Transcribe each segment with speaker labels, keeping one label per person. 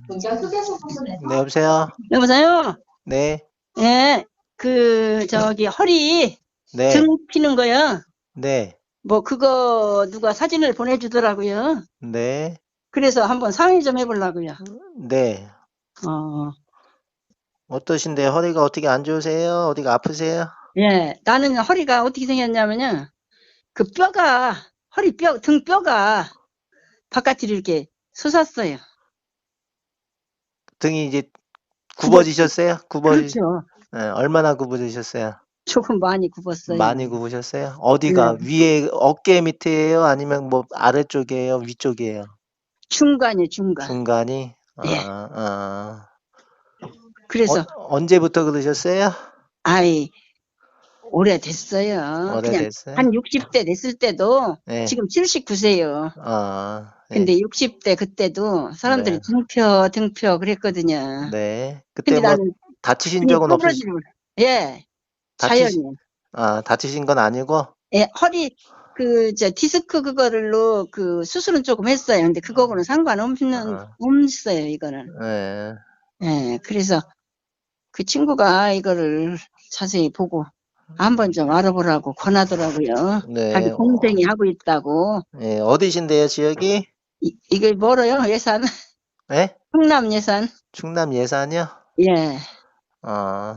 Speaker 1: 문자 휴게소 부분에서
Speaker 2: 네, 여보세요?
Speaker 3: 여보세요?
Speaker 2: 네,
Speaker 3: 예, 허리 등
Speaker 2: 네,
Speaker 3: 피는 거요.
Speaker 2: 네,
Speaker 3: 뭐, 그거 누가 사진을 보내주더라고요.
Speaker 2: 네,
Speaker 3: 그래서 한번 상의 좀 해보려고요.
Speaker 2: 네.
Speaker 3: 어,
Speaker 2: 어떠신데요? 허리가 어떻게 안 좋으세요? 어디가 아프세요?
Speaker 3: 예, 나는 허리가 어떻게 생겼냐면요. 그 뼈가, 등 뼈가 바깥으로 이렇게 솟았어요.
Speaker 2: 등이 이제 굽어지셨어요?
Speaker 3: 그렇죠.
Speaker 2: 얼마나 굽어지셨어요?
Speaker 3: 조금 많이 굽었어요.
Speaker 2: 많이 굽으셨어요? 어디가?
Speaker 3: 네.
Speaker 2: 위에 어깨 밑에예요? 아니면 뭐 아래쪽이에요? 위쪽이에요?
Speaker 3: 중간이에요, 중간.
Speaker 2: 중간이?
Speaker 3: 예. 그래서,
Speaker 2: 언제부터 그러셨어요?
Speaker 3: 아이, 오래됐어요. 그냥
Speaker 2: 오래됐어요?
Speaker 3: 한 60대 됐을 때도
Speaker 2: 네.
Speaker 3: 지금 79세요.
Speaker 2: 네.
Speaker 3: 근데 60대 그때도 사람들이
Speaker 2: 네.
Speaker 3: 등펴 그랬거든요.
Speaker 2: 네. 그때
Speaker 3: 근데
Speaker 2: 뭐
Speaker 3: 나는
Speaker 2: 다치신
Speaker 3: 등이
Speaker 2: 적은
Speaker 3: 구부러지는 거예요. 예, 자연히.
Speaker 2: 다치신 건 아니고?
Speaker 3: 예, 허리 디스크 그거를로 수술은 조금 했어요. 근데 그거하고는 없어요, 이거는.
Speaker 2: 네.
Speaker 3: 예, 그래서 그 친구가 이거를 자세히 보고 한번 좀 알아보라고 권하더라고요.
Speaker 2: 네.
Speaker 3: 자기 동생이 하고 있다고.
Speaker 2: 네. 어디신데요, 지역이?
Speaker 3: 이게 멀어요, 예산.
Speaker 2: 네?
Speaker 3: 충남 예산.
Speaker 2: 충남 예산이요?
Speaker 3: 예.
Speaker 2: 어,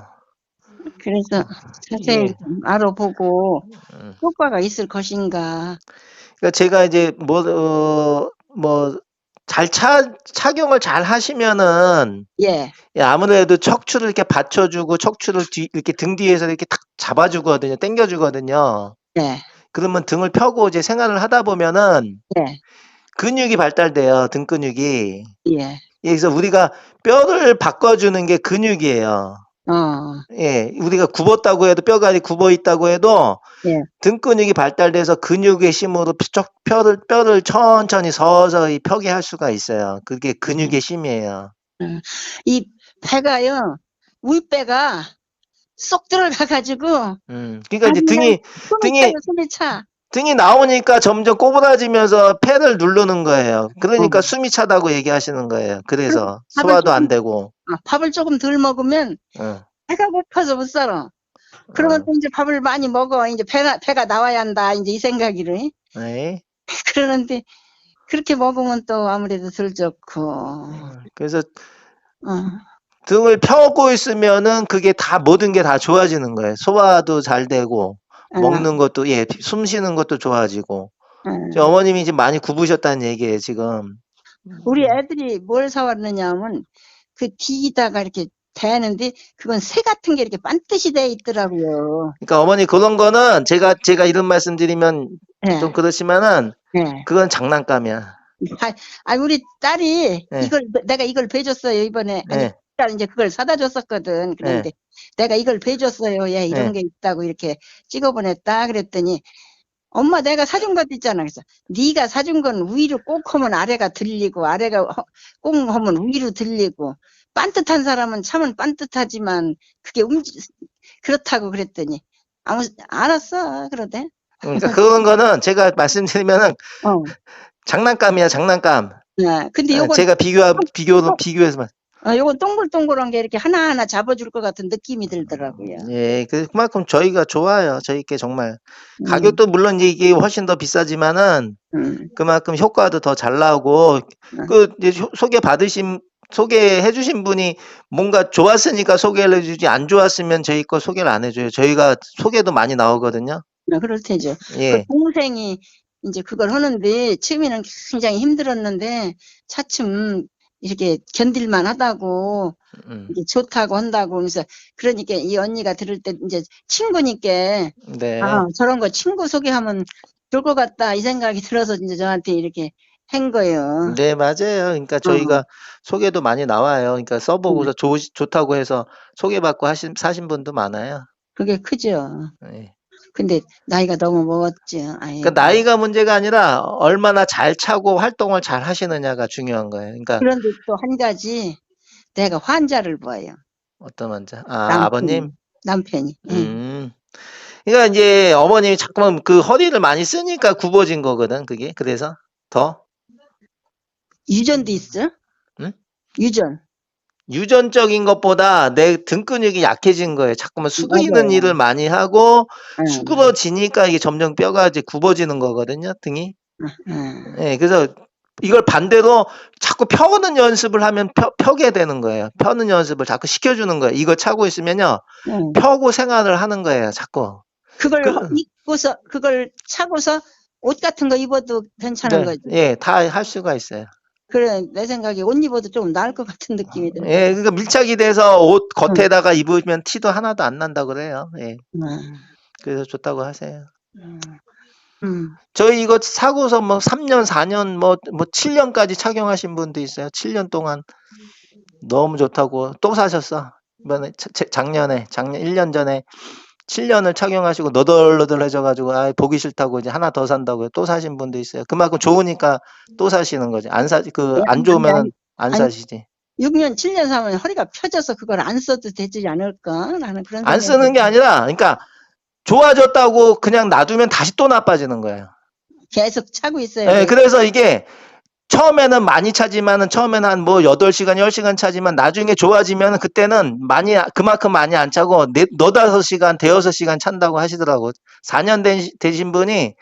Speaker 3: 그래서 자세히
Speaker 2: 예.
Speaker 3: 좀 알아보고 효과가 있을 것인가.
Speaker 2: 그러니까 제가 이제 착용을 잘 하시면은,
Speaker 3: 예,
Speaker 2: 예, 아무래도 척추를 이렇게 받쳐주고, 척추를 이렇게 등 뒤에서 이렇게 탁 잡아주거든요. 당겨주거든요.
Speaker 3: 예,
Speaker 2: 그러면 등을 펴고 이제 생활을 하다 보면은
Speaker 3: 예,
Speaker 2: 근육이 발달돼요. 등 근육이.
Speaker 3: 예.
Speaker 2: 그래서 우리가 뼈를 바꿔주는 게 근육이에요.
Speaker 3: 어,
Speaker 2: 예, 우리가 굽었다고 해도 뼈가 굽어 있다고 해도
Speaker 3: 예.
Speaker 2: 등 근육이 발달돼서 근육의 힘으로 뼈를 천천히 서서히 펴게 할 수가 있어요. 그게 근육의 힘이에요.
Speaker 3: 이 배가요, 윗배가 쏙 들어가가지고,
Speaker 2: 그러니까 이제 등이
Speaker 3: 숨이 차.
Speaker 2: 등이 나오니까 점점 꼬부라지면서 폐를 누르는 거예요. 그러니까 숨이 차다고 얘기하시는 거예요. 그래서 소화도 안 되고.
Speaker 3: 밥을 조금 덜 먹으면 배가 고파서 못 살아. 그러면 또 이제 밥을 많이 먹어. 이제 배가 나와야 한다. 이제 이 생각이래.
Speaker 2: 네.
Speaker 3: 그러는데 그렇게 먹으면 또 아무래도 덜 좋고.
Speaker 2: 그래서 등을 펴고 있으면은 그게 모든 게 다 좋아지는 거예요. 소화도 잘 되고, 먹는 것도, 예, 숨 쉬는 것도 좋아지고. 어머님이 지금 많이 굽으셨다는 얘기예요, 지금.
Speaker 3: 우리 애들이 뭘 사왔느냐 하면 그 뒤에다가 이렇게 대는데 그건 새 같은 게 이렇게 반듯이 돼 있더라고요.
Speaker 2: 그러니까 어머니 그런 거는 제가 이런 말씀 드리면 좀 그렇지만은 그건 장난감이야.
Speaker 3: 우리 딸이
Speaker 2: 네.
Speaker 3: 내가 이걸 배줬어요, 이번에. 아니, 이제 그걸 사다 줬었거든. 그런데 내가 이걸 배줬어요. 예, 이런 게 있다고 이렇게 찍어 보냈다. 그랬더니 엄마 내가 사준 것도 있잖아. 그래서 네가 사준 건 위로 꼭 하면 아래가 들리고 아래가 꼭 하면 위로 들리고 반듯한 사람은 참은 반듯하지만 그게 그렇다고 그랬더니 알았어 그러대.
Speaker 2: 그러니까 그런 거는 제가 말씀드리면은 장난감이야, 장난감.
Speaker 3: 네, 근데 요건
Speaker 2: 제가 비교해서
Speaker 3: 요건 동글동글한 게 이렇게 하나하나 잡아줄 것 같은 느낌이 들더라고요.
Speaker 2: 예, 그만큼 저희가 좋아요. 저희께 정말. 가격도 물론 이게 훨씬 더 비싸지만은 그만큼 효과도 더 잘 나오고 이제 소개해 주신 분이 뭔가 좋았으니까 소개를 해주지 안 좋았으면 저희 거 소개를 안 해줘요. 저희가 소개도 많이 나오거든요.
Speaker 3: 그럴 테죠.
Speaker 2: 예.
Speaker 3: 그 동생이 이제 그걸 하는데 처음에는 굉장히 힘들었는데 차츰 이렇게 견딜만 하다고 이게 좋다고 한다고 그래서 그러니까 이 언니가 들을 때 이제 친구니까 저런 거 친구 소개하면 좋을 것 같다 이 생각이 들어서 이제 저한테 이렇게 한 거예요.
Speaker 2: 네, 맞아요. 그러니까 저희가 소개도 많이 나와요. 그러니까 써보고서 좋다고 해서 소개받고 사신 분도 많아요.
Speaker 3: 그게 크죠.
Speaker 2: 네.
Speaker 3: 근데 나이가 너무 먹었죠.
Speaker 2: 그러니까 나이가 문제가 아니라 얼마나 잘 차고 활동을 잘 하시느냐가 중요한 거예요. 그러니까
Speaker 3: 그런데 또 한 가지 내가 환자를 봐요.
Speaker 2: 어떤 환자? 아버님?
Speaker 3: 남편이.
Speaker 2: 그러니까 이제 어머님이 자꾸만 그 허리를 많이 쓰니까 굽어진 거거든. 그게 그래서 더
Speaker 3: 유전도 있어?
Speaker 2: 응? 유전적인 것보다 내 등 근육이 약해진 거예요. 자꾸만 숙이는
Speaker 3: 맞아요.
Speaker 2: 일을 많이 하고
Speaker 3: 응.
Speaker 2: 수그러지니까 이게 점점 뼈가 이제 굽어지는 거거든요, 등이.
Speaker 3: 응.
Speaker 2: 예, 그래서 이걸 반대로 자꾸 펴는 연습을 하면 펴게 되는 거예요. 펴는 연습을 자꾸 시켜주는 거예요. 이거 차고 있으면요,
Speaker 3: 응.
Speaker 2: 펴고 생활을 하는 거예요, 자꾸.
Speaker 3: 그걸
Speaker 2: 그-
Speaker 3: 입고서 그걸 차고서 옷 같은 거 입어도 괜찮은
Speaker 2: 네,
Speaker 3: 거지.
Speaker 2: 예, 다 할 수가 있어요.
Speaker 3: 그래, 내 생각에 옷 입어도 좀 나을 것 같은 느낌이 들어.
Speaker 2: 예, 그러니까 밀착이 돼서 옷 겉에다가 입으면 티도 하나도 안 난다 그래요. 예, 그래서 좋다고 하세요. 저희 이거 사고서 뭐 3년, 4년, 뭐 7년까지 착용하신 분도 있어요. 7년 동안 너무 좋다고 또 사셨어. 이번에 작년 1년 전에 7년을 착용하시고 너덜너덜해져가지고 아 보기 싫다고 이제 하나 더 산다고 또 사신 분도 있어요. 그만큼 좋으니까 또 사시는 거지. 안 좋으면 안
Speaker 3: 아니,
Speaker 2: 사시지.
Speaker 3: 6년, 7년 사면 허리가 펴져서 그걸 안 써도 되지 않을까? 나는 그런
Speaker 2: 안
Speaker 3: 생각이
Speaker 2: 쓰는 게 아니라, 그러니까 좋아졌다고 그냥 놔두면 다시 또 나빠지는 거예요.
Speaker 3: 계속 차고 있어요.
Speaker 2: 네, 그래서 이게 처음에는 많이 차지만은 처음에는 한 뭐 8시간, 10시간 차지만 나중에 좋아지면 그때는 그만큼 많이 안 차고 4-5시간, 5-6시간 찬다고 하시더라고. 4년 되신 분이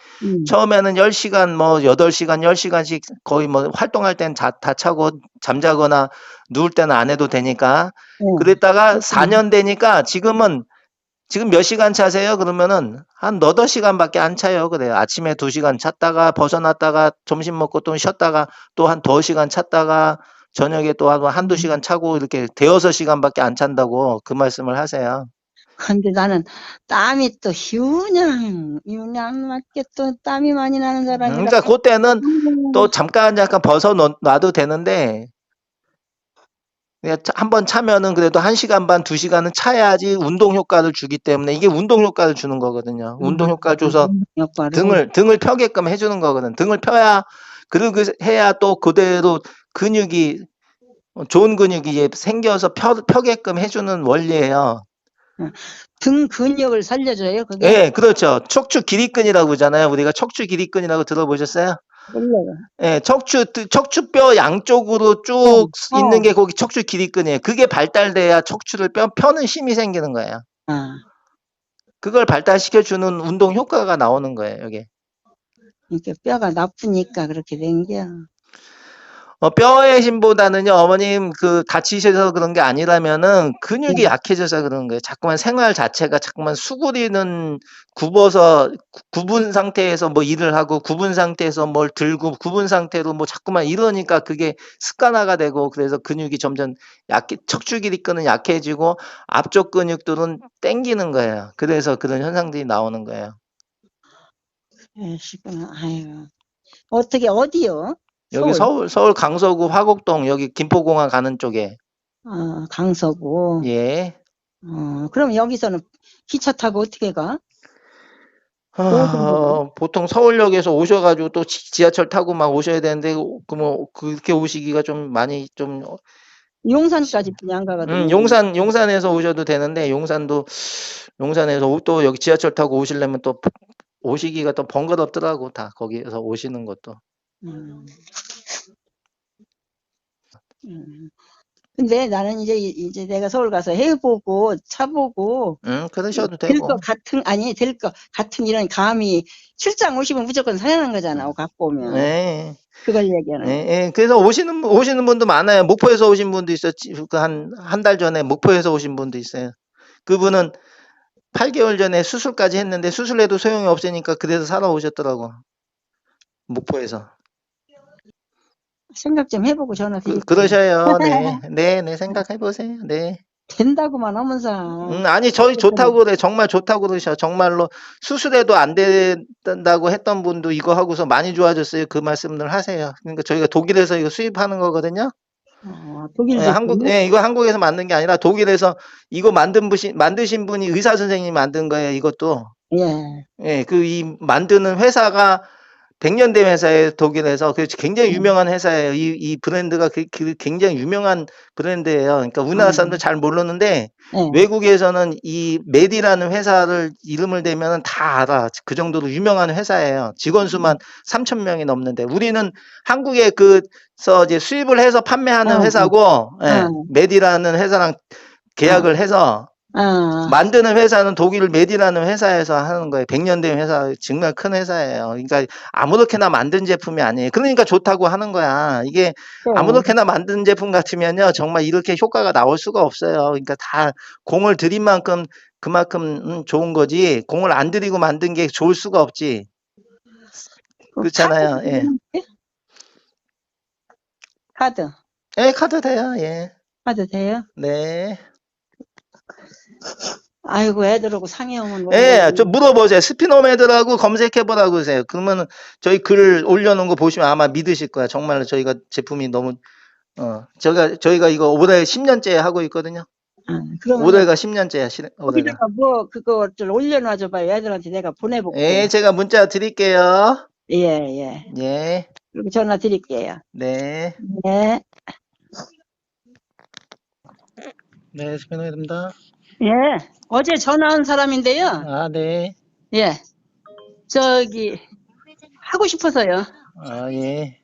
Speaker 2: 처음에는 10시간, 뭐 8시간, 10시간씩 거의 뭐 활동할 땐 다 차고 잠자거나 누울 때는 안 해도 되니까. 그랬다가 4년 되니까 지금 몇 시간 차세요? 그러면은 한 8-5시간밖에 안 차요. 그래요. 아침에 2시간 찼다가 벗어났다가 점심 먹고 또 쉬었다가 또 한 2시간 찼다가 저녁에 또 한두 시간 차고 이렇게 5-6시간밖에 안 찬다고 그 말씀을 하세요.
Speaker 3: 근데 나는 땀이 또 유냥 맞게 또 땀이 많이 나는 사람이라.
Speaker 2: 그러니까 그때는 또 잠깐 벗어 놔도 되는데 한번 차면은 그래도 1시간 반, 2시간은 차야지 운동 효과를 주기 때문에 이게 운동 효과를 주는 거거든요. 운동 효과를 줘서 등을 펴게끔 해주는 거거든. 등을 펴야, 그리고 해야 또 그대로 근육이, 좋은 근육이 이제 생겨서 펴게끔 해주는 원리예요.
Speaker 3: 등 근육을 살려줘요, 그게?
Speaker 2: 예, 그렇죠. 척추 길이근이라고 그러잖아요. 우리가 척추 길이근이라고 들어보셨어요?
Speaker 3: 몰라요.
Speaker 2: 예, 척추뼈 양쪽으로 쭉 있는 게 거기 척추 길이근이에요. 그게 발달돼야 척추를 펴는 힘이 생기는 거예요. 그걸 발달시켜주는 운동 효과가 나오는 거예요, 여기.
Speaker 3: 이렇게 뼈가 나쁘니까 그렇게 된 게.
Speaker 2: 뼈의 힘보다는요, 어머님, 다치셔서 그런 게 아니라면은 근육이 약해져서 그런 거예요. 자꾸만 생활 자체가 자꾸만 수그리는, 굽은 상태에서 뭐 일을 하고, 굽은 상태에서 뭘 들고, 굽은 상태로 뭐 자꾸만 이러니까 그게 습관화가 되고, 그래서 근육이 점점 척추 길이근은 약해지고, 앞쪽 근육들은 땡기는 거예요. 그래서 그런 현상들이 나오는 거예요.
Speaker 3: 아유. 어떻게, 어디요?
Speaker 2: 여기 서울 강서구 화곡동, 여기 김포공항 가는 쪽에.
Speaker 3: 강서구.
Speaker 2: 예.
Speaker 3: 그럼 여기서는 기차 타고 어떻게 가?
Speaker 2: 보통 서울역에서 오셔가지고 또 지하철 타고 막 오셔야 되는데, 그렇게 오시기가 좀 많이 좀.
Speaker 3: 용산까지 그냥 가거든요.
Speaker 2: 용산에서 오셔도 되는데, 용산에서 또 여기 지하철 타고 오시려면 또 오시기가 또 번거롭더라고, 다. 거기에서 오시는 것도.
Speaker 3: 근데 나는 이제 내가 서울 가서 해보고 차보고
Speaker 2: 그러셔도
Speaker 3: 될
Speaker 2: 되고.
Speaker 3: 것 같은 이런 감이 출장 오시면 무조건 사연한 거잖아. 갖고 오면.
Speaker 2: 네.
Speaker 3: 그걸 얘기하는.
Speaker 2: 예. 그래서 오시는 분도 많아요. 목포에서 오신 분도 있었지. 한 달 전에 목포에서 오신 분도 있어요. 그분은 8개월 전에 수술까지 했는데 수술해도 소용이 없으니까 그래서 살아오셨더라고. 목포에서.
Speaker 3: 생각 좀 해보고 전화 드릴게요.
Speaker 2: 그러셔요. 네. 네, 생각해보세요. 네.
Speaker 3: 된다고만 하면서.
Speaker 2: 아니, 저희 좋다고 그래. 정말 좋다고 그러셔. 정말로 수술해도 안 된다고 했던 분도 이거 하고서 많이 좋아졌어요. 그 말씀을 하세요. 그러니까 저희가 독일에서 이거 수입하는 거거든요.
Speaker 3: 독일에서.
Speaker 2: 이거 한국에서 만든 게 아니라 독일에서 이거 만드신 분이 의사 선생님이 만든 거예요. 이것도.
Speaker 3: 예.
Speaker 2: 이 만드는 회사가 백년된 회사예요, 독일에서. 그 굉장히 유명한 회사예요. 이 브랜드가 굉장히 유명한 브랜드예요. 그러니까 우리나라 사람들 잘 모르는데
Speaker 3: 네.
Speaker 2: 외국에서는 이 메디라는 회사를 이름을 대면은 다 알아. 그 정도로 유명한 회사예요. 직원 수만 3,000명이 넘는데 우리는 한국에 그서 이제 수입을 해서 판매하는 회사고 예, 메디라는 회사랑 계약을 해서 만드는 회사는 독일 메디라는 회사에서 하는 거예요. 100년 된 회사, 정말 큰 회사예요. 그러니까 아무렇게나 만든 제품이 아니에요. 그러니까 좋다고 하는 거야. 이게 아무렇게나 만든 제품 같으면요, 정말 이렇게 효과가 나올 수가 없어요. 그러니까 다 공을 들인 만큼 그만큼 좋은 거지. 공을 안 들이고 만든 게 좋을 수가 없지. 그렇잖아요. 예.
Speaker 3: 카드.
Speaker 2: 예, 카드 돼요. 예.
Speaker 3: 카드 돼요?
Speaker 2: 네.
Speaker 3: 아이고, 애들하고 상의하면.
Speaker 2: 예, 좀 물어보세요. 스피노메드라고 검색해보라고 그러세요. 그러면 저희 글 올려놓은 거 보시면 아마 믿으실 거야. 정말로 저희가 제품이 너무, 저희가 이거 올해 10년째 하고 있거든요. 올해가 10년째야, 올해가.
Speaker 3: 거기다가 뭐, 그거 좀 올려놔줘봐요. 애들한테 내가 보내볼게.
Speaker 2: 예, 제가 문자 드릴게요.
Speaker 3: 예, 예.
Speaker 2: 예,
Speaker 3: 그리고 전화 드릴게요.
Speaker 2: 네.
Speaker 3: 네.
Speaker 2: 네, 스피노메드입니다.
Speaker 3: 예. 어제 전화한 사람인데요.
Speaker 2: 아, 네.
Speaker 3: 예. 저기, 하고 싶어서요.
Speaker 2: 아, 예.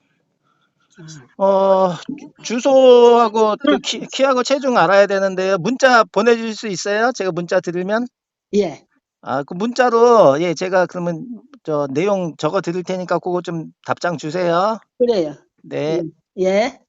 Speaker 2: 주소하고 그 키하고 체중 알아야 되는데요. 문자 보내주실 수 있어요? 제가 문자 드리면?
Speaker 3: 예.
Speaker 2: 아, 그 문자로, 예, 제가 그러면 내용 적어 드릴 테니까 그거 좀 답장 주세요.
Speaker 3: 그래요.
Speaker 2: 네.
Speaker 3: 예.